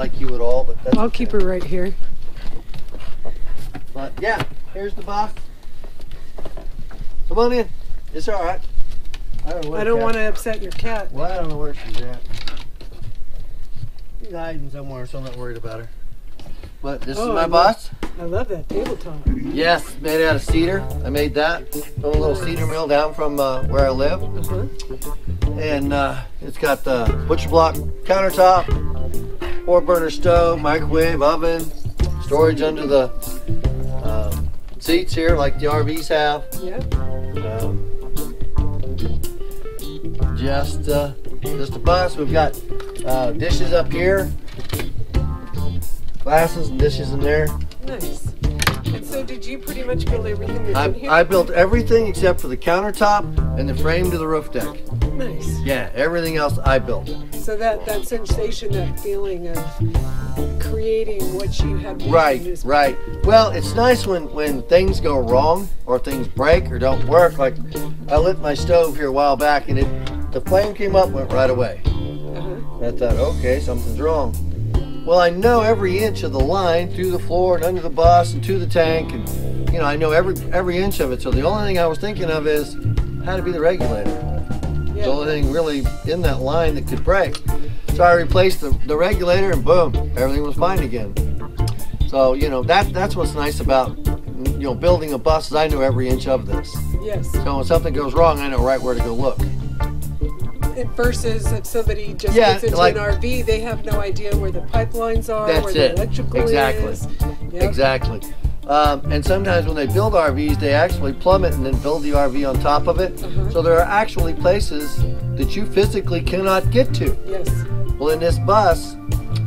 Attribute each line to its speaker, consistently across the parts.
Speaker 1: like you at all, but that's
Speaker 2: I'll keep her right here.
Speaker 1: But yeah, here's the bus. Come on in. It's all right.
Speaker 2: I don't want to upset your cat.
Speaker 1: Well, I don't know where she's at. She's hiding somewhere, so I'm not worried about her. But this is my bus.
Speaker 2: I love that tabletop.
Speaker 1: Yes, made out of cedar. I made that from a little cedar mill down from where I live. And it's got the butcher block countertop, 4-burner stove, microwave, oven, storage under the seats here like the RVs have.
Speaker 2: Yep.
Speaker 1: Just a bus. We've got dishes up here, glasses and dishes in there.
Speaker 2: Nice. And so did you pretty much build everything that's in here?
Speaker 1: I built everything except for the countertop and the frame to the roof deck.
Speaker 2: Nice.
Speaker 1: Yeah, everything else I built.
Speaker 2: So that sensation, that feeling of creating what you had.
Speaker 1: Right, right. Well, it's nice when things go wrong or things break or don't work. Like I lit my stove here a while back and the flame came up, went right away. I thought, okay, something's wrong. Well, I know every inch of the line through the floor and under the bus and to the tank, and you know I know every inch of it. So the only thing I was thinking of is how to be the regulator. Yeah. The only thing really in that line that could break. So I replaced the regulator, and boom, everything was fine again. So you know that's what's nice about building a bus is I know every inch of this.
Speaker 2: Yes.
Speaker 1: So when something goes wrong, I know right where to go look.
Speaker 2: Versus if somebody just gets into an RV, they have no idea where the pipelines are, where the electrical is. Yep.
Speaker 1: Exactly. And sometimes when they build RVs, they actually plumb it and then build the RV on top of it. So there are actually places that you physically cannot get to.
Speaker 2: Yes.
Speaker 1: Well, in this bus,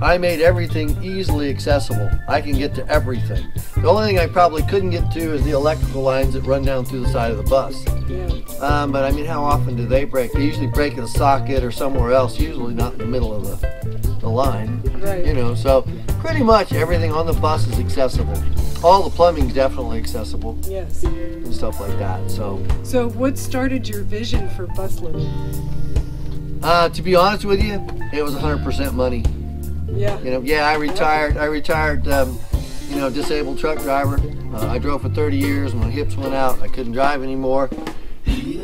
Speaker 1: I made everything easily accessible. I can get to everything. The only thing I probably couldn't get to is the electrical lines that run down through the side of the bus.
Speaker 2: Yeah.
Speaker 1: But I mean, how often do they break? They usually break in a socket or somewhere else, usually not in the middle of the line.
Speaker 2: Right.
Speaker 1: You know, so pretty much everything on the bus is accessible. All the plumbing's definitely accessible.
Speaker 2: Yes.
Speaker 1: And stuff like that. So
Speaker 2: what started your vision for bus living?
Speaker 1: To be honest with you, it was 100% money.
Speaker 2: Yeah.
Speaker 1: I retired, disabled truck driver. I drove for 30 years. When my hips went out, I couldn't drive anymore.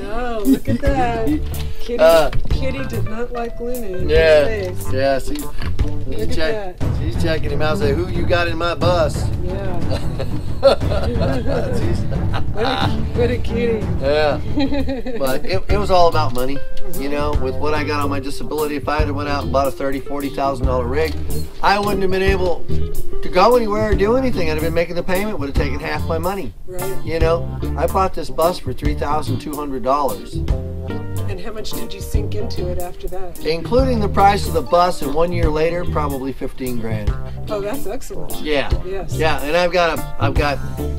Speaker 2: Oh, look at that. Kitty did not like Luna in his face.
Speaker 1: Yeah, she's checking him out, say, who you got in my bus?
Speaker 2: Yeah. What a cutie.
Speaker 1: Yeah. But it was all about money. You know, with what I got on my disability, if I had went out and bought a $30,000, $40,000 rig, I wouldn't have been able to go anywhere or do anything. I'd have been making the payment, would have taken half my money.
Speaker 2: Right.
Speaker 1: You know, I bought this bus for $3,200.
Speaker 2: And how much did you sink into it after that?
Speaker 1: Including the price of the bus, and 1 year later, probably 15 grand.
Speaker 2: Oh, that's excellent.
Speaker 1: Yeah.
Speaker 2: Yes.
Speaker 1: Yeah, and I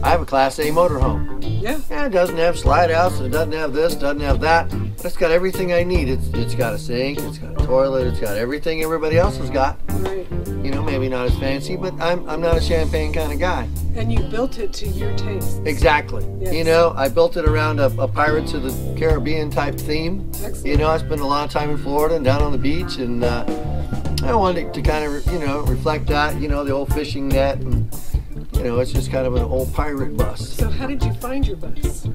Speaker 1: have a Class A motorhome.
Speaker 2: Yeah.
Speaker 1: Yeah, it doesn't have slide outs, it doesn't have this, doesn't have that, but it's got everything I need. It's got a sink, it's got a toilet, it's got everything everybody else has got.
Speaker 2: Right.
Speaker 1: You know, maybe not as fancy, but I'm not a champagne kind of guy.
Speaker 2: And you built it to your taste.
Speaker 1: Exactly.
Speaker 2: Yes.
Speaker 1: You know, I built it around a Pirates of the Caribbean type theme.
Speaker 2: Excellent.
Speaker 1: You know, I spent a lot of time in Florida and down on the beach, and I wanted to kind of, reflect that, the old fishing net, and, it's just kind of an old pirate bus.
Speaker 2: So how did you find your bus?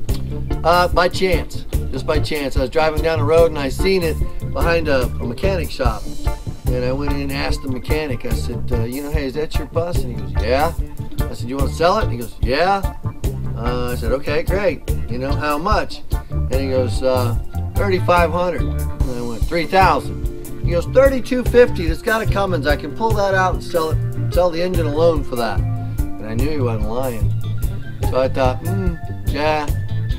Speaker 1: By chance, just by chance. I was driving down the road and I seen it behind a mechanic shop. And I went in and asked the mechanic, I said, hey, is that your bus? And he goes, yeah. I said, you want to sell it? And he goes, yeah. I said, okay, great. How much? And he goes, $3,500. And I went, $3,000. He goes, $3,250. It's got a Cummins. I can pull that out and sell the engine alone for that. And I knew he wasn't lying. So I thought, yeah.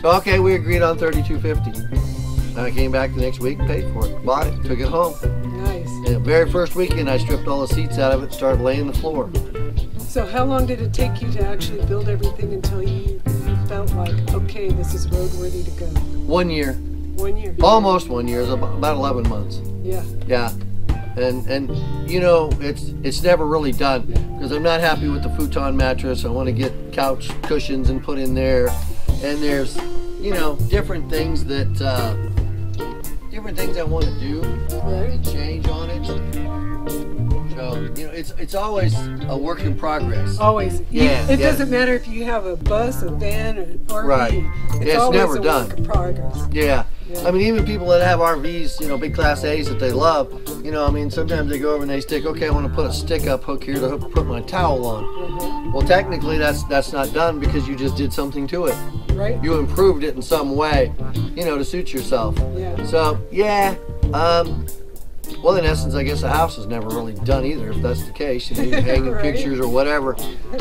Speaker 1: So okay, we agreed on $3,250. And I came back the next week and paid for it. Bought it, took it home.
Speaker 2: Nice.
Speaker 1: And the very first weekend, I stripped all the seats out of it and started laying the floor.
Speaker 2: So how long did it take you to actually build everything until you felt like, okay, this is roadworthy to go?
Speaker 1: 1 year.
Speaker 2: 1 year.
Speaker 1: Almost 1 year. It was about 11 months.
Speaker 2: Yeah.
Speaker 1: Yeah. And it's never really done because I'm not happy with the futon mattress. I want to get couch cushions and put in there. And there's, different things that, different things I want to do and change on it. So So, you know, it's always a work in progress.
Speaker 2: Always.
Speaker 1: Yeah,
Speaker 2: It
Speaker 1: yeah.
Speaker 2: doesn't matter if you have a bus, a van, or an RV.
Speaker 1: Right. It's
Speaker 2: always
Speaker 1: never
Speaker 2: a
Speaker 1: done.
Speaker 2: work in progress.
Speaker 1: Yeah.
Speaker 2: Yeah.
Speaker 1: I mean, even people that have RVs, you know, big Class A's that they love, you know, I mean, sometimes they go over and they stick, okay, I want to put a stick up hook here to put my towel on. Well, technically that's not done because you just did something to it.
Speaker 2: Right?
Speaker 1: You improved it in some way, you know, to suit yourself.
Speaker 2: Yeah.
Speaker 1: So, yeah. Well, in essence, I guess the house is never really done either, if that's the case. You know, you're hanging
Speaker 2: Right.
Speaker 1: pictures or whatever.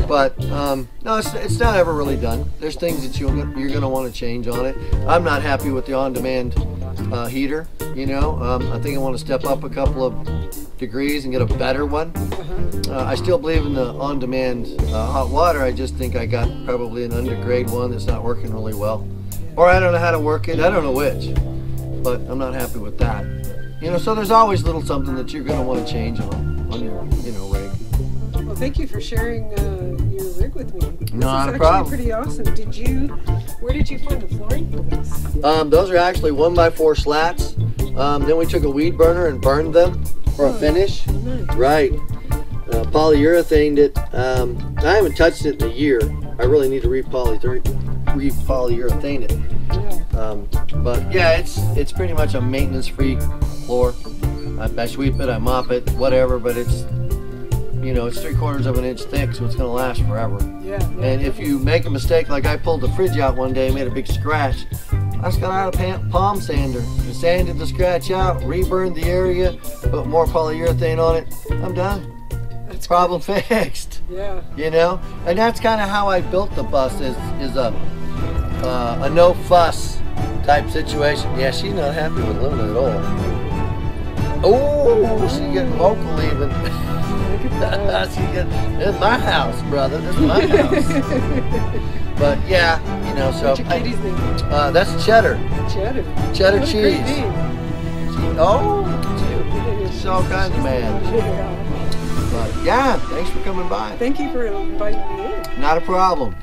Speaker 1: But no, it's not ever really done. There's things that you're going to want to change on it. I'm not happy with the on-demand heater. You know, I think I want to step up a couple of degrees and get a better one. I still believe in the on-demand hot water. I just think I got probably an undergrade one that's not working really well, or I don't know how to work it. I don't know which, but I'm not happy with that. You know, so there's always little something that you're going to want to change on your, you know, rig.
Speaker 2: Well, thank you for sharing your rig with me.
Speaker 1: Not a
Speaker 2: This is
Speaker 1: problem.
Speaker 2: actually pretty awesome. Where did you find the flooring for this?
Speaker 1: Those are actually 1x4 slats. Then we took a weed burner and burned them for a finish.
Speaker 2: Nice.
Speaker 1: Right. Polyurethaned it. I haven't touched it in a year. I really need to repolyurethane it.
Speaker 2: Yeah.
Speaker 1: But yeah, it's pretty much a maintenance-free floor. I sweep it, I mop it, whatever. But it's, you know, it's 3/4 of an inch thick, so it's going to last forever.
Speaker 2: Yeah.
Speaker 1: And if you make a mistake, like I pulled the fridge out one day, made a big scratch, I just got out a palm sander and sanded the scratch out, reburned the area, put more polyurethane on it. I'm done.
Speaker 2: That's
Speaker 1: Problem fixed.
Speaker 2: Yeah.
Speaker 1: You know, and that's kind of how I built the bus. Is a no fuss type situation. Yeah, she's not happy with Luna at all. Oh, she's getting vocal even.
Speaker 2: Look at that.
Speaker 1: This is my house, brother. This is my house. But yeah, you know, so
Speaker 2: What's your kitty's name?
Speaker 1: that's Cheddar.
Speaker 2: Cheddar.
Speaker 1: Cheddar
Speaker 2: What a great
Speaker 1: cheese.
Speaker 2: name.
Speaker 1: Oh, she's all kinds of mad.
Speaker 2: Yeah.
Speaker 1: But yeah, thanks for coming by.
Speaker 2: Thank you for inviting me in.
Speaker 1: Not a problem.